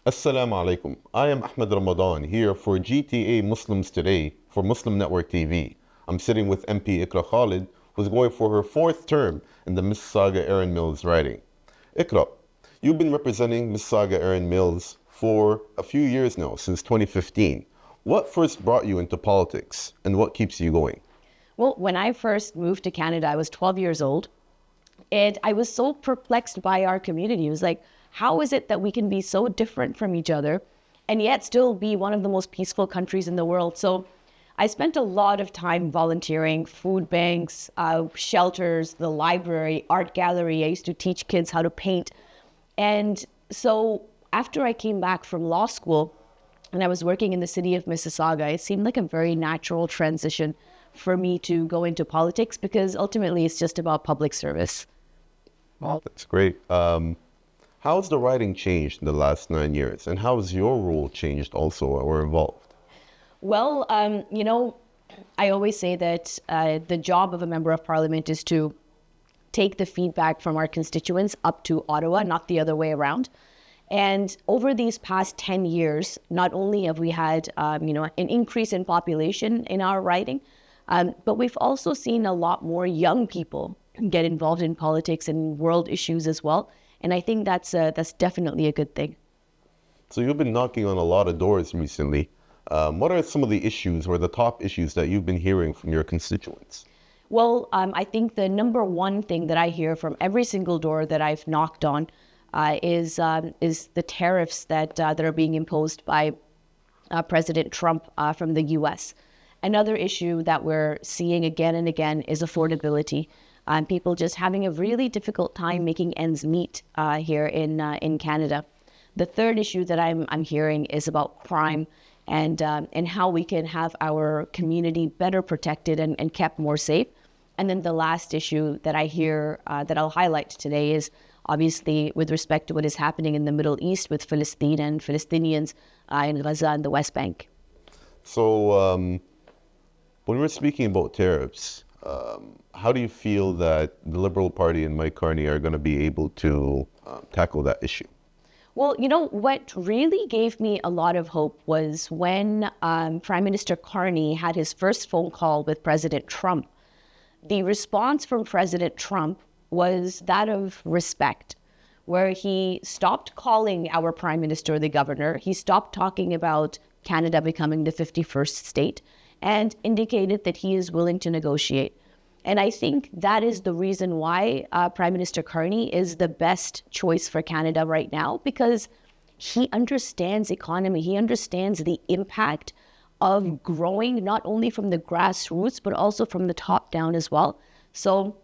Assalamu alaikum. I am Ahmed Ramadan here for GTA Muslims Today for Muslim Network TV. I'm sitting with MP Iqra Khalid, who's going for her fourth term in the Mississauga Erin Mills riding. Iqra, you've been representing Mississauga Erin Mills for a few years now, since 2015. What first brought you into politics and what keeps you going? Well, when I first moved to Canada, I was 12 years old. And I was so perplexed by our community. It was like, how is it that we can be so different from each other and yet still be one of the most peaceful countries in the world? So I spent a lot of time volunteering, food banks, shelters, the library, art gallery. I used to teach kids how to paint. And so after I came back from law school and I was working in the city of Mississauga, it seemed like a very natural transition for me to go into politics because ultimately it's just about public service. Oh, that's great. How's the writing changed in the last 9 years? And how has your role changed also or evolved? Well, I always say that the job of a member of parliament is to take the feedback from our constituents up to Ottawa, not the other way around. And over these past 10 years, not only have we had, an increase in population in our riding, but we've also seen a lot more young people get involved in politics and world issues as well. And I think that's definitely a good thing. So you've been knocking on a lot of doors recently. What are some of the issues or the top issues that you've been hearing from your constituents? Well, I think the number one thing that I hear from every single door that I've knocked on is the tariffs that are being imposed by President Trump from the U.S. Another issue that we're seeing again and again is affordability. People just having a really difficult time making ends meet here in Canada. The third issue that I'm hearing is about crime and how we can have our community better protected and kept more safe. And then the last issue that I hear that I'll highlight today is obviously with respect to what is happening in the Middle East with Palestine and Palestinians in Gaza and the West Bank. So when we're speaking about tariffs, how do you feel that the Liberal Party and Mike Carney are going to be able to tackle that issue? Well, what really gave me a lot of hope was when Prime Minister Carney had his first phone call with President Trump. The response from President Trump was that of respect, where he stopped calling our Prime Minister the governor. He stopped talking about Canada becoming the 51st state and indicated that he is willing to negotiate. And I think that is the reason why Prime Minister Carney is the best choice for Canada right now, because he understands economy. He understands the impact of growing not only from the grassroots, but also from the top down as well. So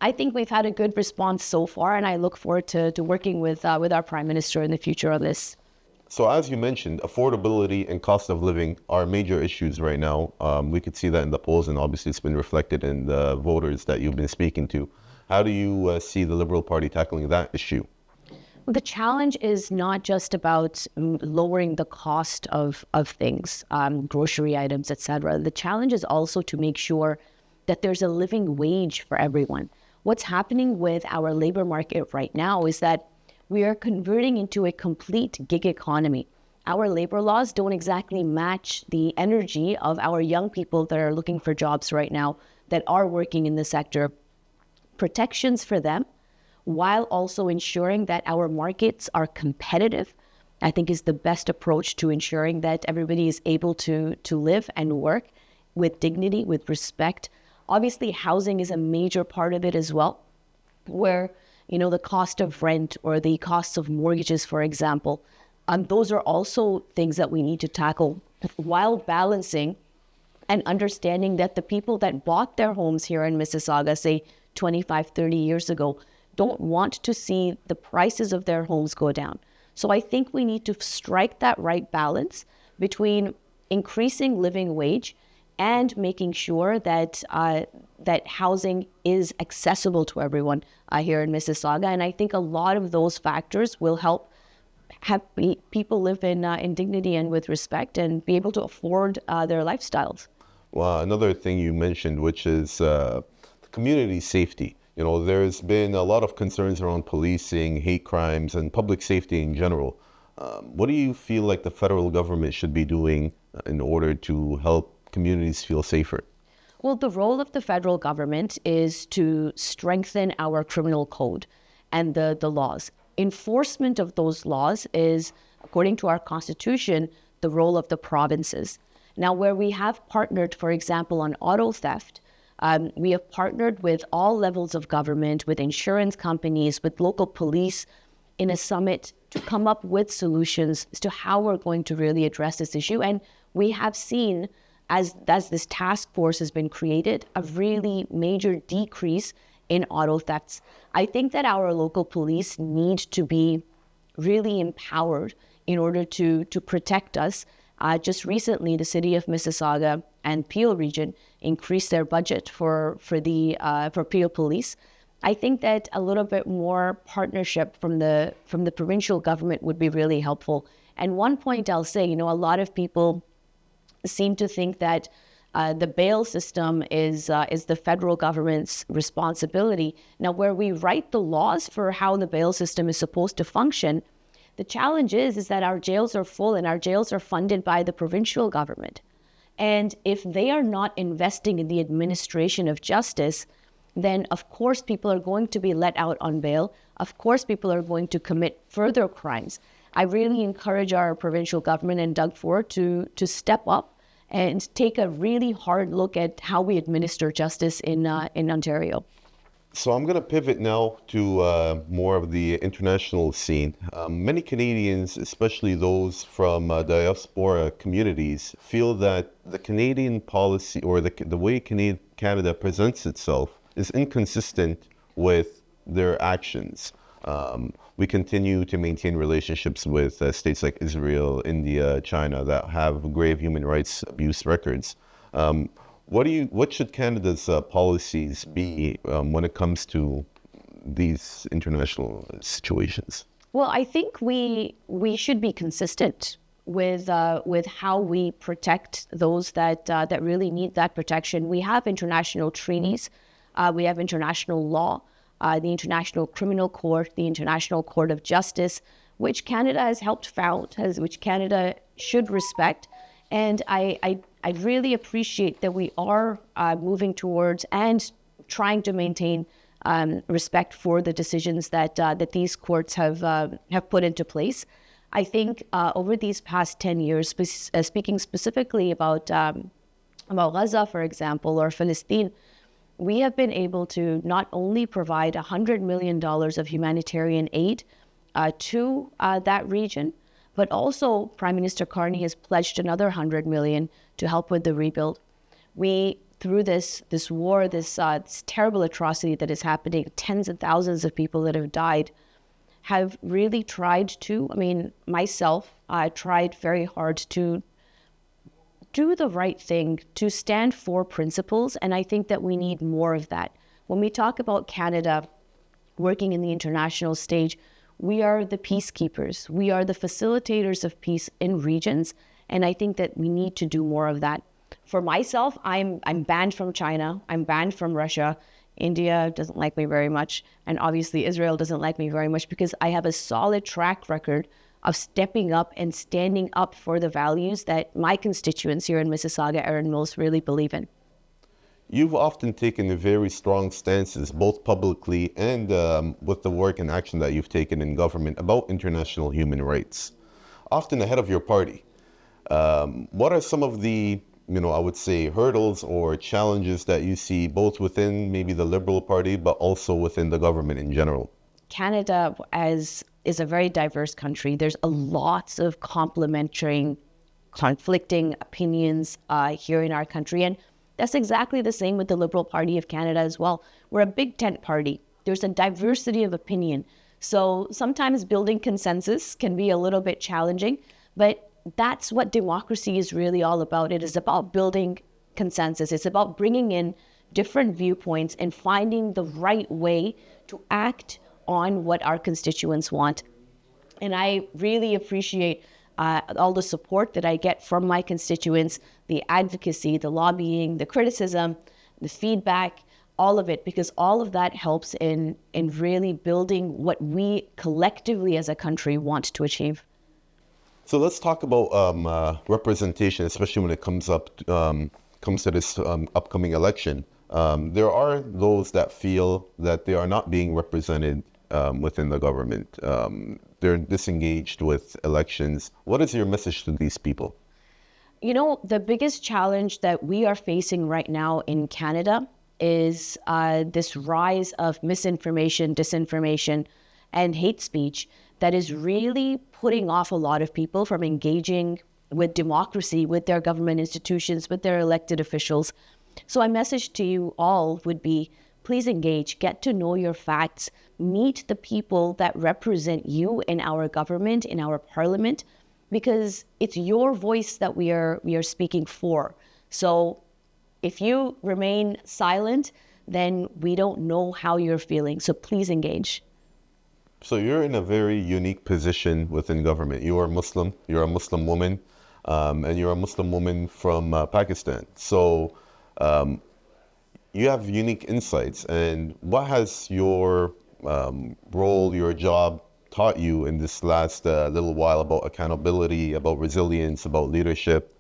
I think we've had a good response so far, and I look forward to working with our Prime Minister in the future on this. So as you mentioned, affordability and cost of living are major issues right now. We could see that in the polls, and obviously it's been reflected in the voters that you've been speaking to. How do you see the Liberal Party tackling that issue? Well, the challenge is not just about lowering the cost of things, grocery items, etc. The challenge is also to make sure that there's a living wage for everyone. What's happening with our labor market right now is that we are converting into a complete gig economy. Our labor laws don't exactly match the energy of our young people that are looking for jobs right now, that are working in the sector. Protections for them, while also ensuring that our markets are competitive, I think is the best approach to ensuring that everybody is able to live and work with dignity, with respect. Obviously, housing is a major part of it as well, where the cost of rent or the costs of mortgages, for example, those are also things that we need to tackle while balancing and understanding that the people that bought their homes here in Mississauga, say 25, 30 years ago, don't want to see the prices of their homes go down. So I think we need to strike that right balance between increasing living wage and making sure that that housing is accessible to everyone here in Mississauga. And I think a lot of those factors will help have people live in dignity and with respect and be able to afford their lifestyles. Well, another thing you mentioned, which is community safety. There's been a lot of concerns around policing, hate crimes, and public safety in general. What do you feel like the federal government should be doing in order to help communities feel safer? Well, the role of the federal government is to strengthen our criminal code and the laws. Enforcement of those laws is, according to our Constitution, the role of the provinces. Now, where we have partnered, for example, on auto theft, we have partnered with all levels of government, with insurance companies, with local police in a summit to come up with solutions as to how we're going to really address this issue. And we have seen, as this task force has been created, a really major decrease in auto thefts. I think that our local police need to be really empowered in order to protect us. Just recently, the city of Mississauga and Peel region increased their budget for Peel Police. I think that a little bit more partnership from the provincial government would be really helpful. And one point I'll say, a lot of people seem to think that the bail system is the federal government's responsibility. Now, where we write the laws for how the bail system is supposed to function, the challenge is that our jails are full and our jails are funded by the provincial government. And if they are not investing in the administration of justice, then of course people are going to be let out on bail. Of course people are going to commit further crimes. I really encourage our provincial government and Doug Ford to step up and take a really hard look at how we administer justice in Ontario. So I'm going to pivot now to more of the international scene. Many Canadians, especially those from diaspora communities, feel that the Canadian policy or the way Canada presents itself is inconsistent with their actions. We continue to maintain relationships with states like Israel, India, China that have grave human rights abuse records. What should Canada's policies be when it comes to these international situations? Well, I think we should be consistent with how we protect those that really need that protection. We have international treaties, we have international law, the International Criminal Court, the International Court of Justice, which Canada has helped found, which Canada should respect. And I really appreciate that we are moving towards and trying to maintain respect for the decisions that these courts have put into place. I think over these past 10 years, speaking specifically about Gaza, for example, or Palestine, we have been able to not only provide $100 million of humanitarian aid to that region, but also Prime Minister Carney has pledged another $100 million to help with the rebuild. We, through this war, this terrible atrocity that is happening, tens of thousands of people that have died, have really tried to, myself, I tried very hard to do the right thing, to stand for principles, and I think that we need more of that. When we talk about Canada working in the international stage, we are the peacekeepers. We are the facilitators of peace in regions, and I think that we need to do more of that. For myself, I'm banned from China. I'm banned from Russia. India doesn't like me very much, and obviously Israel doesn't like me very much because I have a solid track record of stepping up and standing up for the values that my constituents here in Mississauga, Erin Mills, really believe in. You've often taken very strong stances, both publicly and with the work and action that you've taken in government about international human rights, often ahead of your party. What are some of the, I would say, hurdles or challenges that you see both within maybe the Liberal Party, but also within the government in general? Canada is a very diverse country. There's a lots of conflicting opinions here in our country. And that's exactly the same with the Liberal Party of Canada as well. We're a big tent party. There's a diversity of opinion. So sometimes building consensus can be a little bit challenging, but that's what democracy is really all about. It is about building consensus. It's about bringing in different viewpoints and finding the right way to act on what our constituents want. And I really appreciate all the support that I get from my constituents, the advocacy, the lobbying, the criticism, the feedback, all of it, because all of that helps in really building what we collectively as a country want to achieve. So let's talk about representation, especially when it comes to this upcoming election. There are those that feel that they are not being represented within the government. They're disengaged with elections. What is your message to these people? You know, the biggest challenge that we are facing right now in Canada is this rise of misinformation, disinformation, and hate speech that is really putting off a lot of people from engaging with democracy, with their government institutions, with their elected officials. So my message to you all would be, please engage, get to know your facts, meet the people that represent you in our government, in our parliament, because it's your voice that we are speaking for. So if you remain silent, then we don't know how you're feeling. So please engage. So you're in a very unique position within government. You are Muslim, you're a Muslim woman, and you're a Muslim woman from Pakistan. So you have unique insights. And what has your role, your job taught you in this last little while about accountability, about resilience, about leadership?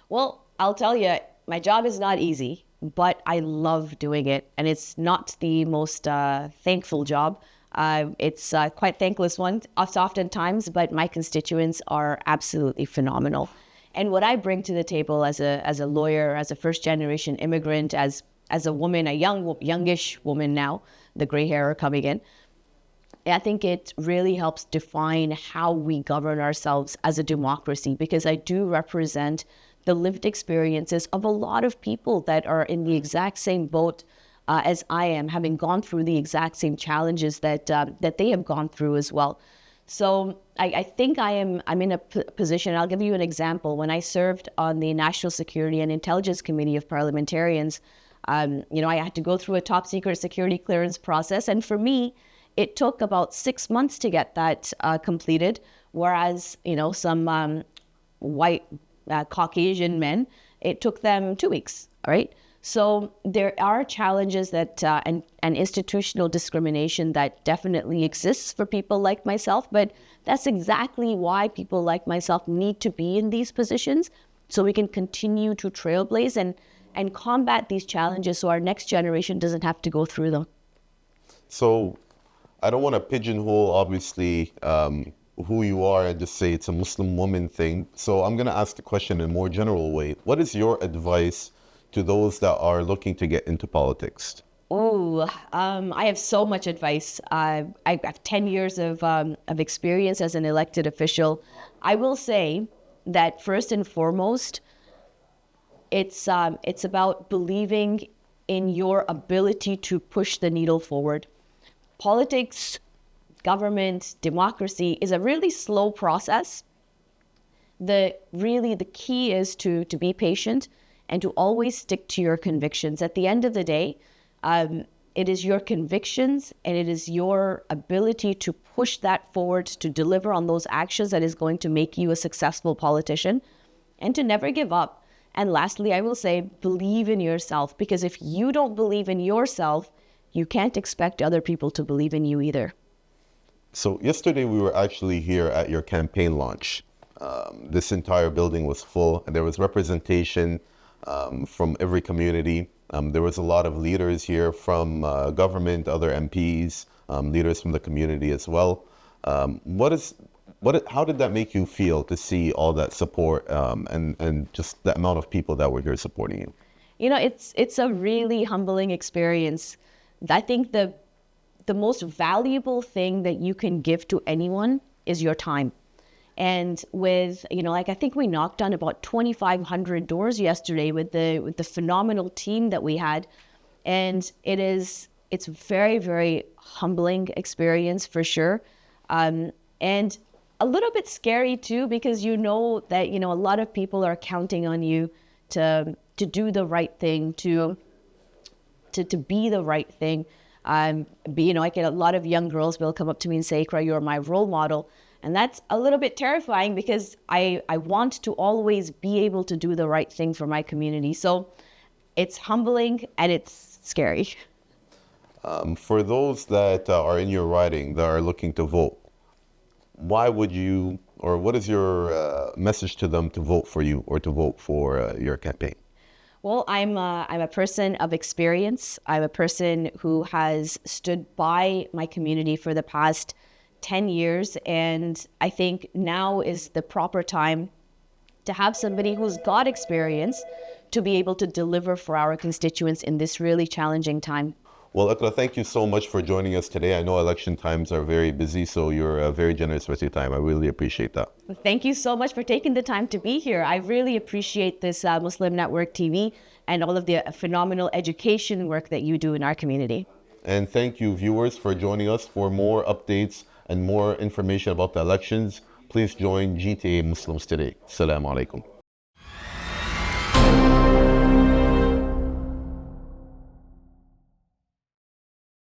Well, I'll tell you, my job is not easy, but I love doing it. And it's not the most thankful job. It's quite thankless one oftentimes, but my constituents are absolutely phenomenal. And what I bring to the table as a lawyer, as a first generation immigrant, as a woman, a youngish woman now, the gray hair are coming in, I think it really helps define how we govern ourselves as a democracy, because I do represent the lived experiences of a lot of people that are in the exact same boat as I am, having gone through the exact same challenges that they have gone through as well. So I think I'm in a position. I'll give you an example. When I served on the National Security and Intelligence Committee of Parliamentarians, I had to go through a top secret security clearance process, and for me, it took about 6 months to get that completed, whereas, some white Caucasian men, it took them 2 weeks, all right? So there are challenges that and institutional discrimination that definitely exists for people like myself, but that's exactly why people like myself need to be in these positions, so we can continue to trailblaze and combat these challenges so our next generation doesn't have to go through them. So I don't want to pigeonhole, obviously, who you are and just say it's a Muslim woman thing. So I'm going to ask the question in a more general way. What is your advice to those that are looking to get into politics? Oh, I have so much advice. I have 10 years of experience as an elected official. I will say that first and foremost, it's about believing in your ability to push the needle forward. Politics, government, democracy is a really slow process. The key is to be patient and to always stick to your convictions. At the end of the day, it is your convictions and it is your ability to push that forward, to deliver on those actions, that is going to make you a successful politician, and to never give up. And lastly, I will say, believe in yourself, because if you don't believe in yourself, you can't expect other people to believe in you either. So yesterday we were actually here at your campaign launch. This entire building was full, and there was representation from every community. There was a lot of leaders here from government, other MPs, leaders from the community as well. How did that make you feel to see all that support and just the amount of people that were here supporting you? It's a really humbling experience. I think the most valuable thing that you can give to anyone is your time. And with, I think we knocked on about 2,500 doors yesterday with the phenomenal team that we had. And it's very, very humbling experience for sure. And a little bit scary too, because that, a lot of people are counting on you to do the right thing, to be the right thing. I get a lot of young girls will come up to me and say, Iqra, you're my role model. And that's a little bit terrifying, because I want to always be able to do the right thing for my community. So it's humbling and it's scary. For those that are in your riding that are looking to vote, why would you or what is your message to them to vote for you or to vote for your campaign? Well, I'm a person of experience. I'm a person who has stood by my community for the past 10 years. And I think now is the proper time to have somebody who's got experience to be able to deliver for our constituents in this really challenging time. Well, Iqra, thank you so much for joining us today. I know election times are very busy, so you're very generous with your time. I really appreciate that. Thank you so much for taking the time to be here. I really appreciate this Muslim Network TV and all of the phenomenal education work that you do in our community. And thank you, viewers, for joining us. For more updates and more information about the elections, please join GTA Muslims Today. Assalamu alaikum.